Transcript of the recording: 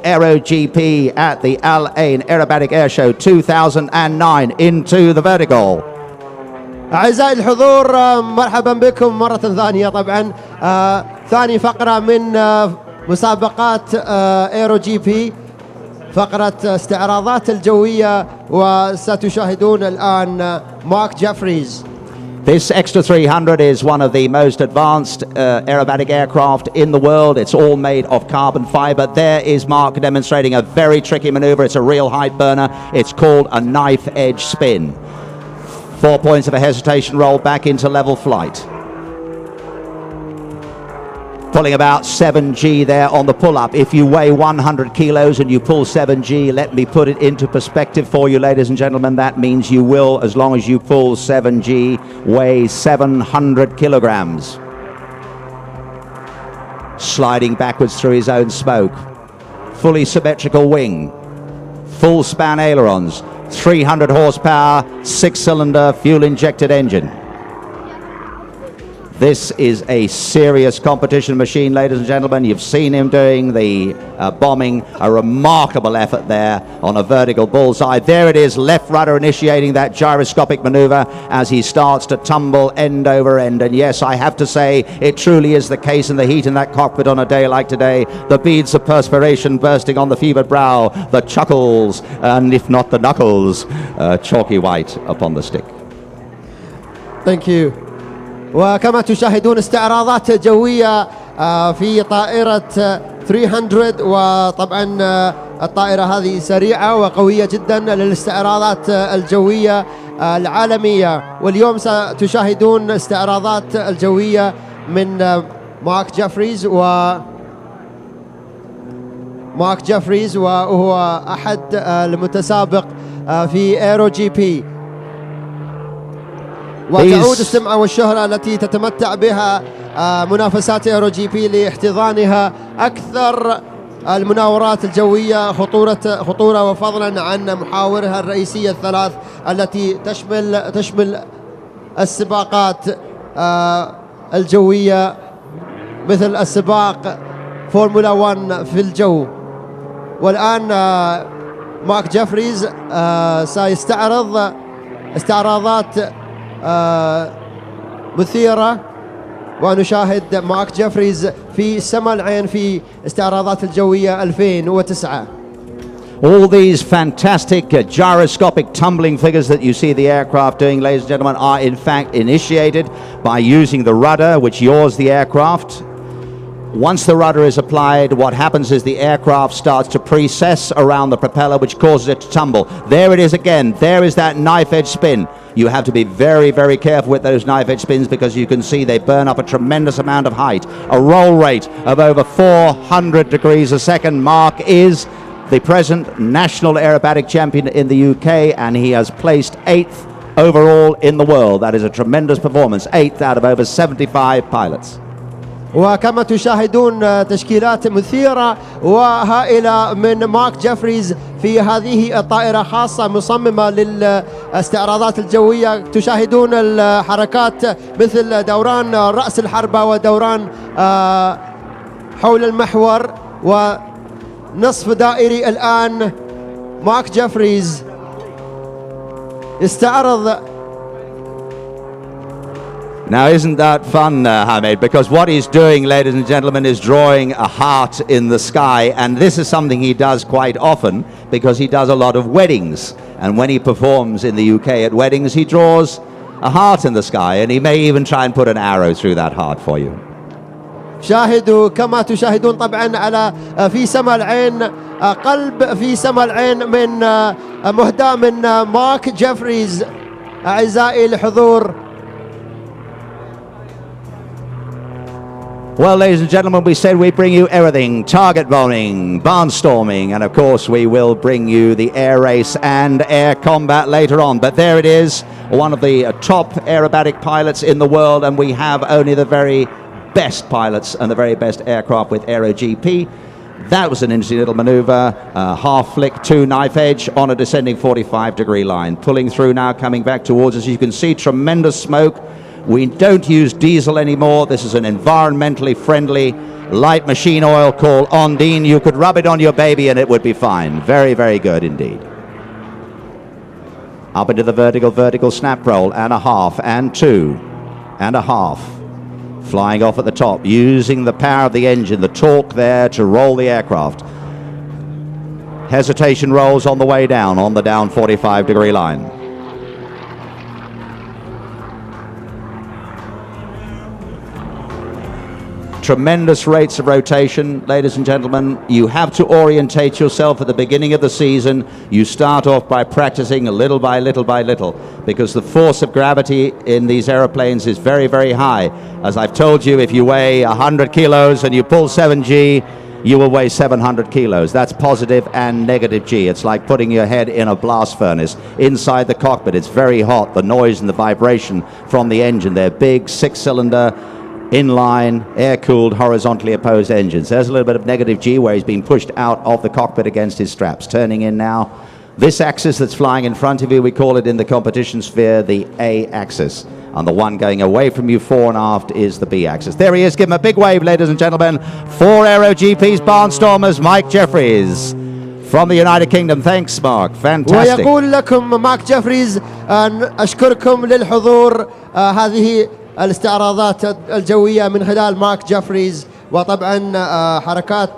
Aero GP at the Ain Aerobatic Air Show 2009 into the vertical. أعزائي الحضور مرحبا بكم مرة ثانية. طبعا ثاني فقرة من مسابقات ايرو جي بي، فقرة استعراضات الجوية، وستشاهدون الآن مارك جيفريز. This Extra 300 is one of the most advanced aerobatic aircraft in the world. It's all made of carbon fiber. There is Mark demonstrating a very tricky maneuver. It's a real height burner. It's called a knife edge spin. 4 points of a hesitation roll back into level flight. Pulling about 7G there on the pull-up. If you weigh 100 kilos and you pull 7G, let me put it into perspective for you, ladies and gentlemen. That means you will, as long as you pull 7G, weigh 700 kilograms. Sliding backwards through his own smoke. Fully symmetrical wing. Full span ailerons. 300 horsepower, 6-cylinder, fuel-injected engine. This is a serious competition machine, ladies and gentlemen. You've seen him doing the bombing, a remarkable effort there on a vertical bullseye. There it is, left rudder initiating that gyroscopic maneuver as he starts to tumble end over end. And yes, I have to say, it truly is the case in the heat in that cockpit on a day like today. The beads of perspiration bursting on the fevered brow, the chuckles, and if not the knuckles, chalky white upon the stick. Thank you. وكما تشاهدون استعراضات جوية في طائرة 300، وطبعا الطائرة هذه سريعة وقوية جدا للاستعراضات الجوية العالمية. واليوم ستشاهدون استعراضات الجوية من مارك جيفريز، وهو أحد المتسابق في ايرو جي بي. وتعود السمعة والشهرة التي تتمتع بها منافسات ايرو جي بي لاحتضانها أكثر المناورات الجوية خطورة وفضلا عن محاورها الرئيسية الثلاث التي تشمل السباقات الجوية مثل السباق فورمولا 1 في الجو. والآن مارك جيفريز سيستعرض استعراضات مثيرة، ونشاهد مارك جيفريز في سما العين في استعراضات الجوية 2009. All these fantastic gyroscopic tumbling figures that you see the aircraft doing, ladies and gentlemen, are in fact initiated by using the rudder which yaws the aircraft. Once the rudder is applied, what happens is the aircraft starts to precess around the propeller, which causes it to tumble. There it is again. There is that knife edge spin. You have to be very, very careful with those knife edge spins because you can see they burn up a tremendous amount of height. A roll rate of over 400 degrees a second. Mark is the present national aerobatic champion in the UK, and he has placed 8th overall in the world. That is a tremendous performance. 8th out of over 75 pilots. وكما تشاهدون تشكيلات مثيرة وهائلة من مارك جيفريز في هذه الطائرة خاصة مصممة للاستعراضات الجوية. تشاهدون الحركات مثل دوران رأس الحربة ودوران حول المحور ونصف دائري. الآن مارك جيفريز يستعرض. Now, isn't that fun, Hamid? Because what he's doing, ladies and gentlemen, is drawing a heart in the sky. And this is something he does quite often because he does a lot of weddings. And when he performs in the UK at weddings, he draws a heart in the sky. And he may even try and put an arrow through that heart for you. شاهدوا كما تشاهدون طبعا على في سما العين قلب في سما العين من مهداة من مارك جيفريز. أعزائي الحضور. Well, ladies and gentlemen, we said we'd bring you everything. Target bombing, barnstorming, and of course we will bring you the air race and air combat later on. But there it is, one of the top aerobatic pilots in the world, and we have only the very best pilots and the very best aircraft with Aero GP. That was an interesting little maneuver, half flick to knife edge on a descending 45-degree line. Pulling through now, coming back towards us. You can see tremendous smoke. We don't use diesel anymore. This is an environmentally friendly light machine oil called Ondine. You could rub it on your baby and it would be fine. Very, very good indeed. Up into the vertical snap roll, and a half, and 2, and a half. Flying off at the top, using the power of the engine, the torque there to roll the aircraft. Hesitation rolls on the way down, on the down 45-degree line. Tremendous rates of rotation, ladies and gentlemen. You have to orientate yourself at the beginning of the season. You start off by practicing little by little by little, because the force of gravity in these aeroplanes is very, very high. As I've told you, if you weigh 100 kilos and you pull 7G, you will weigh 700 kilos. That's positive and negative G. It's like putting your head in a blast furnace. Inside the cockpit, it's very hot. The noise and the vibration from the engine. They're big, 6-cylinder, inline, air-cooled, horizontally opposed engines. There's a little bit of negative G where he's being pushed out of the cockpit against his straps. Turning in now. This axis that's flying in front of you, we call it in the competition sphere the A axis. And the one going away from you fore and aft is the B axis. There he is. Give him a big wave, ladies and gentlemen. 4 Aero GP's Barnstormers, Mike Jefferies from the United Kingdom. Thanks, Mark. Fantastic. ويقول لكم ماك جيفريز أن أشكركم للحضور هذه الاستعراضات الجوية من خلال ماك جيفريز، وطبعا حركات